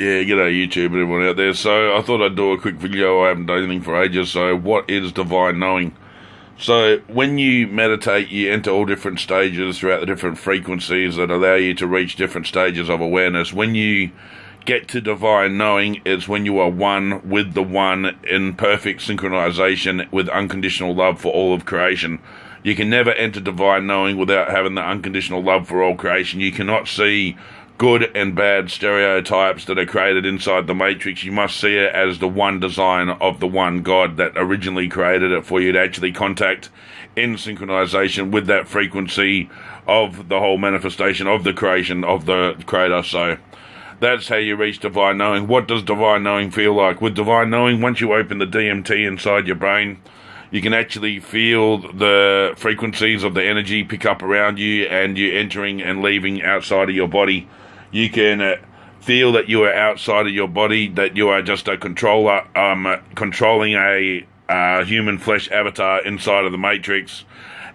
Yeah, g'day YouTube and everyone out there. So I thought I'd do a quick video. I haven't done anything for ages. So what is divine knowing? So when you meditate, you enter all different stages throughout the different frequencies that allow you to reach different stages of awareness. When you get to divine knowing, it's when you are one with the one in perfect synchronization with unconditional love for all of creation. You can never enter divine knowing without having the unconditional love for all creation. You cannot see good and bad stereotypes that are created inside the matrix. You must see it as the one design of the one God that originally created it for you to actually contact in synchronization with that frequency of the whole manifestation of the creation of the creator. So that's how you reach divine knowing. What does divine knowing feel like? With divine knowing, once you open the DMT inside your brain, you can actually feel the frequencies of the energy pick up around you, and you entering and leaving outside of your body. You can feel that you are outside of your body, that you are just a controller, controlling a human flesh avatar inside of the matrix,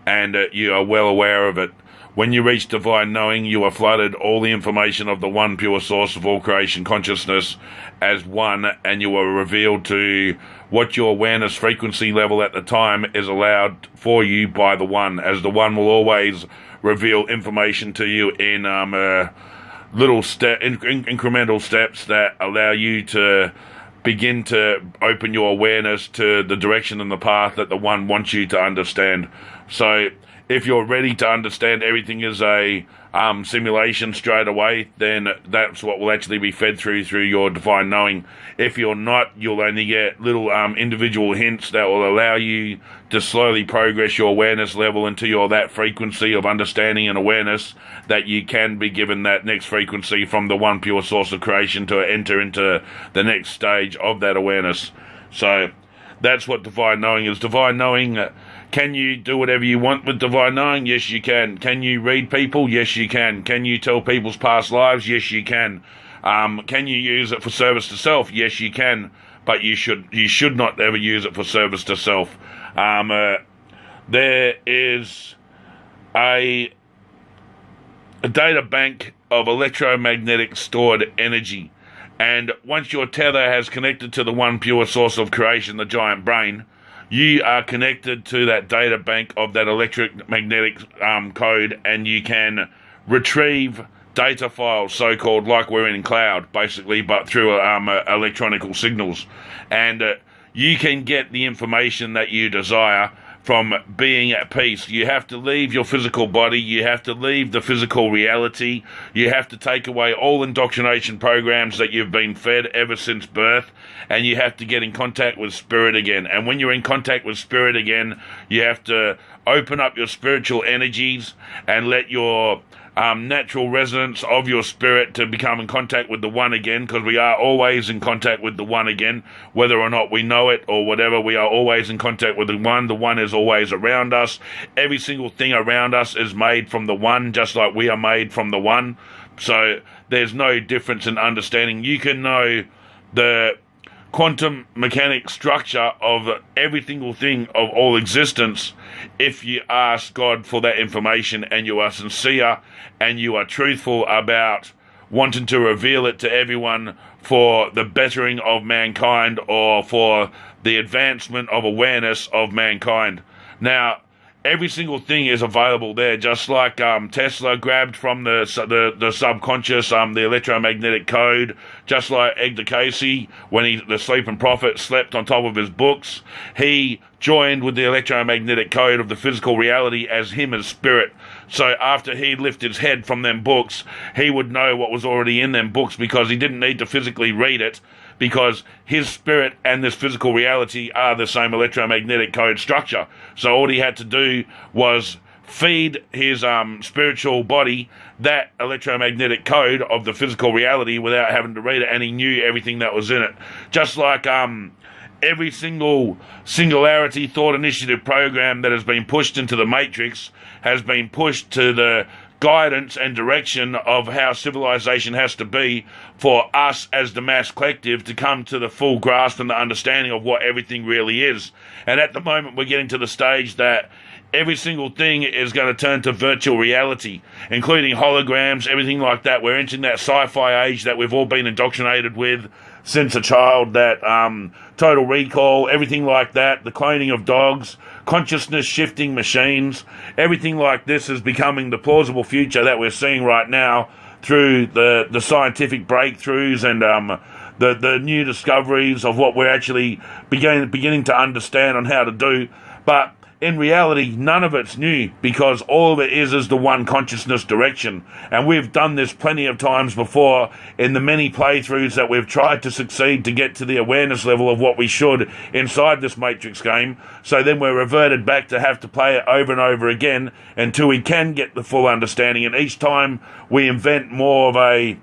and you are well aware of it. When you reach divine knowing, you are flooded all the information of the one pure source of all creation consciousness as one, and you are revealed to what your awareness frequency level at the time is allowed for you by the one, as the one will always reveal information to you in little incremental steps that allow you to begin to open your awareness to the direction and the path that the one wants you to understand. So if you're ready to understand everything is a simulation straight away, then that's what will actually be fed through your divine knowing. If you're not, you'll only get little individual hints that will allow you to slowly progress your awareness level into that frequency of understanding and awareness, that you can be given that next frequency from the one pure source of creation to enter into the next stage of that awareness. So that's what divine knowing is. Divine knowing, can you do whatever you want with divine knowing? Yes, you can. Can you read people? Yes, you can. Can you tell people's past lives? Yes, you can. Can you use it for service to self? Yes, you can. But you should not ever use it for service to self. There is a data bank of electromagnetic stored energy. And once your tether has connected to the one pure source of creation, the giant brain, you are connected to that data bank of that electromagnetic code, and you can retrieve data files, so-called, like we're in cloud, basically, but through electronical signals. And you can get the information that you desire from being at peace. You have to leave your physical body. You have to leave the physical reality. You have to take away all indoctrination programs that you've been fed ever since birth, and you have to get in contact with spirit again. And when you're in contact with spirit again, you have to open up your spiritual energies and let your natural resonance of your spirit to become in contact with the one again, because we are always in contact with the one again, whether or not we know it or whatever. We are always in contact with the one. The one is always around us. Every single thing around us is made from the one, just like we are made from the one. So there's no difference in understanding. You can know the quantum mechanic structure of every single thing of all existence if you ask God for that information, and you are sincere and you are truthful about wanting to reveal it to everyone for the bettering of mankind, or for the advancement of awareness of mankind. Now, every single thing is available there, just like Tesla grabbed from the subconscious, the electromagnetic code, just like Edgar Cayce, when the sleeping prophet slept on top of his books, he joined with the electromagnetic code of the physical reality as him as spirit. So after he lifted his head from them books, he would know what was already in them books, because he didn't need to physically read it, because his spirit and this physical reality are the same electromagnetic code structure. So all he had to do was feed his spiritual body that electromagnetic code of the physical reality without having to read it, and he knew everything that was in it. Just like every single singularity thought initiative program that has been pushed into the matrix has been pushed to the guidance and direction of how civilization has to be for us as the mass collective to come to the full grasp and the understanding of what everything really is. And at the moment we're getting to the stage that every single thing is going to turn to virtual reality, including holograms, everything like that. We're entering that sci-fi age that we've all been indoctrinated with since a child, that Total Recall, everything like that, the cloning of dogs, consciousness shifting machines, everything like this is becoming the plausible future that we're seeing right now through the scientific breakthroughs and the new discoveries of what we're actually beginning to understand on how to do. But in reality, none of it's new, because all of it is the one consciousness direction. And we've done this plenty of times before in the many playthroughs that we've tried to succeed to get to the awareness level of what we should inside this Matrix game. So then we're reverted back to have to play it over and over again until we can get the full understanding. And each time we invent more of a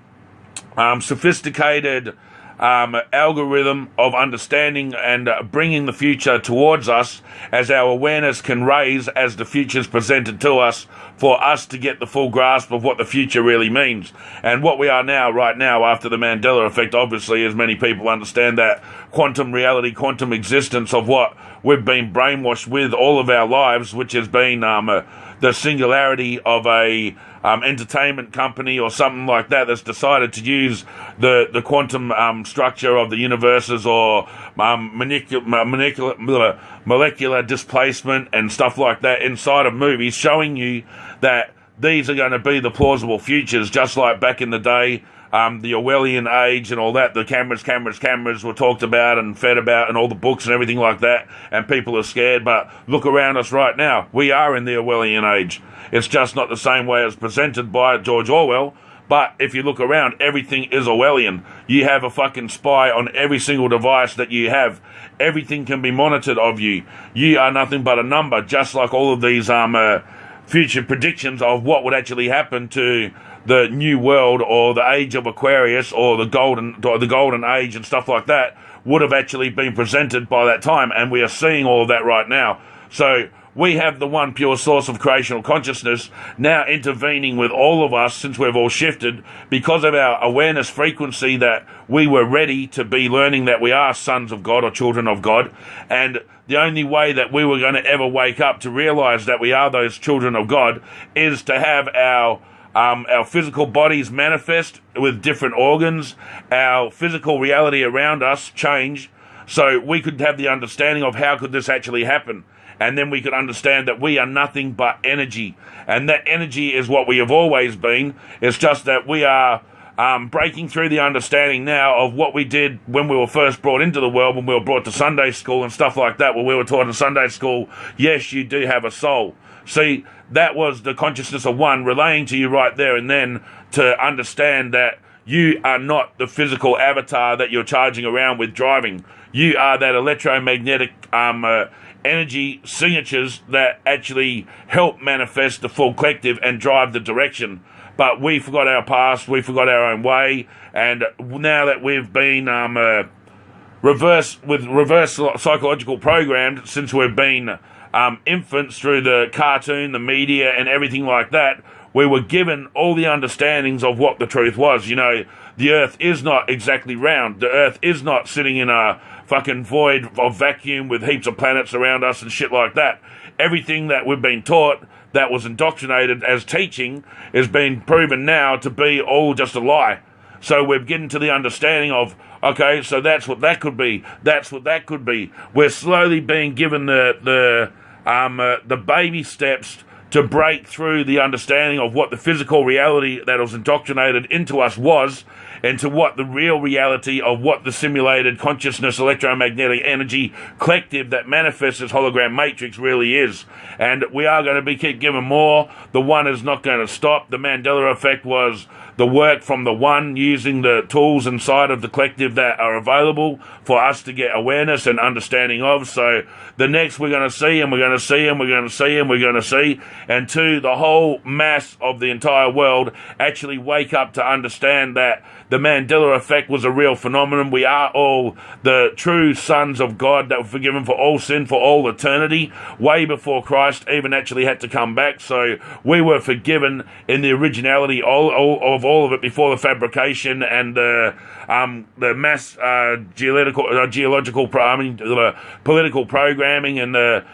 sophisticated algorithm of understanding and bringing the future towards us, as our awareness can raise as the future's presented to us, for us to get the full grasp of what the future really means. And what we are now, right now, after the Mandela effect, obviously, as many people understand, that quantum reality, quantum existence of what we've been brainwashed with all of our lives, which has been the singularity of a entertainment company or something like that that's decided to use the quantum structure of the universes, or molecular displacement and stuff like that inside of movies, showing you that these are going to be the plausible futures, just like back in the day, the Orwellian age and all that. The cameras were talked about and fed about, and all the books and everything like that, and people are scared. But look around us right now. We are in the Orwellian age. It's just not the same way as presented by George Orwell. But if you look around, everything is Orwellian. You have a fucking spy on every single device that you have. Everything can be monitored of you. You are nothing but a number, just like all of these future predictions of what would actually happen to the new world, or the age of Aquarius, or the golden age and stuff like that, would have actually been presented by that time. And we are seeing all of that right now. So we have the one pure source of creational consciousness now intervening with all of us, since we've all shifted because of our awareness frequency, that we were ready to be learning that we are sons of God or children of God. And the only way that we were going to ever wake up to realize that we are those children of God is to have our physical bodies manifest with different organs, our physical reality around us change, so we could have the understanding of how could this actually happen. And then we could understand that we are nothing but energy. And that energy is what we have always been. It's just that we are breaking through the understanding now of what we did when we were first brought into the world, when we were brought to Sunday school and stuff like that, where we were taught in Sunday school, yes, you do have a soul. See, that was the consciousness of one relaying to you right there and then to understand that you are not the physical avatar that you're charging around with driving. You are that electromagnetic energy signatures that actually help manifest the full collective and drive the direction. But we forgot our past, we forgot our own way, and now that we've been reverse psychological programmed since we've been infants through the cartoon, the media, and everything like that, we were given all the understandings of what the truth was. You know, the earth is not exactly round. The earth is not sitting in a fucking void of vacuum with heaps of planets around us and shit like that. Everything that we've been taught that was indoctrinated as teaching is being proven now to be all just a lie. So we're getting to the understanding of, okay, so that's what that could be. That's what that could be. We're slowly being given the baby steps to break through the understanding of what the physical reality that was indoctrinated into us was, and to what the real reality of what the simulated consciousness, electromagnetic energy collective that manifests as hologram matrix really is. And we are going to keep given more. The one is not going to stop. The Mandela effect was the work from the one using the tools inside of the collective that are available for us to get awareness and understanding of. So the next we're going to see, and we're going to see, and we're going to see, and we're going to see, and two, the whole mass of the entire world actually wake up to understand that the Mandela effect was a real phenomenon. We are all the true sons of God that were forgiven for all sin for all eternity, way before Christ even actually had to come back. So we were forgiven in the originality of all of it before the fabrication and the mass political programming and the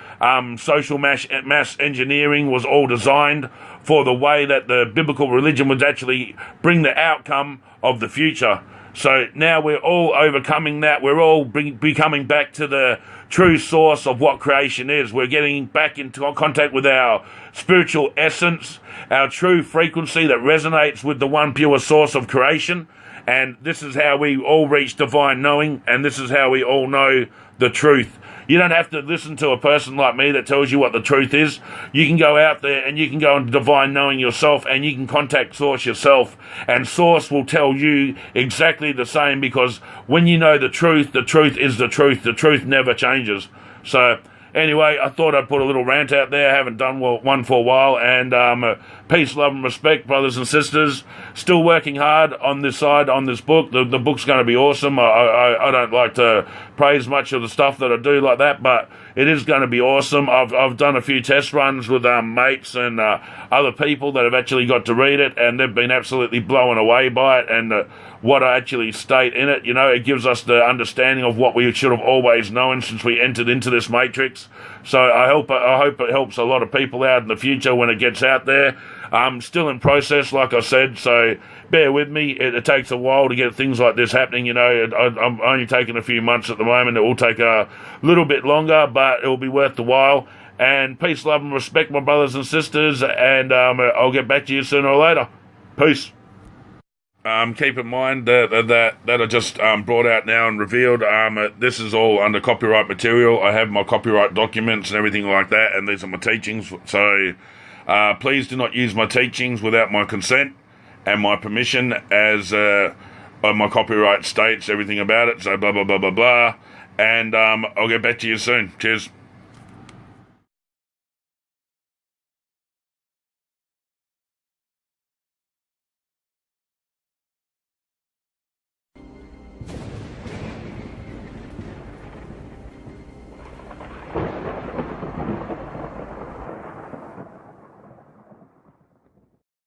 social mass engineering was all designed for the way that the biblical religion would actually bring the outcome of the future. So now we're all overcoming that. We're all becoming back to the true source of what creation is. We're getting back into contact with our spiritual essence, our true frequency that resonates with the one pure source of creation. And this is how we all reach divine knowing, and this is how we all know the truth. You don't have to listen to a person like me that tells you what the truth is. You can go out there and you can go into divine knowing yourself, and you can contact Source yourself, and Source will tell you exactly the same, because when you know the truth is the truth. The truth never changes. So anyway, I thought I'd put a little rant out there. I haven't done one for a while, and peace, love and respect, brothers and sisters. Still working hard on this side, on this book. The book's going to be awesome. I don't like to praise much of the stuff that I do like that, but it is going to be awesome. I've done a few test runs with mates and other people that have actually got to read it, and they've been absolutely blown away by it, and what I actually state in it. You know, it gives us the understanding of what we should have always known since we entered into this matrix. So I hope it helps a lot of people out in the future when it gets out there. I'm still in process, like I said, so bear with me. It takes a while to get things like this happening. You know, I'm only taking a few months at the moment. It will take a little bit longer, but it will be worth the while. And peace, love and respect, my brothers and sisters, and I'll get back to you sooner or later. Peace. Keep in mind that I just brought out now and revealed, this is all under copyright material. I have my copyright documents and everything like that, and these are my teachings. So please do not use my teachings without my consent and my permission, as my copyright states everything about it. So blah, blah, blah, blah, blah. And I'll get back to you soon. Cheers.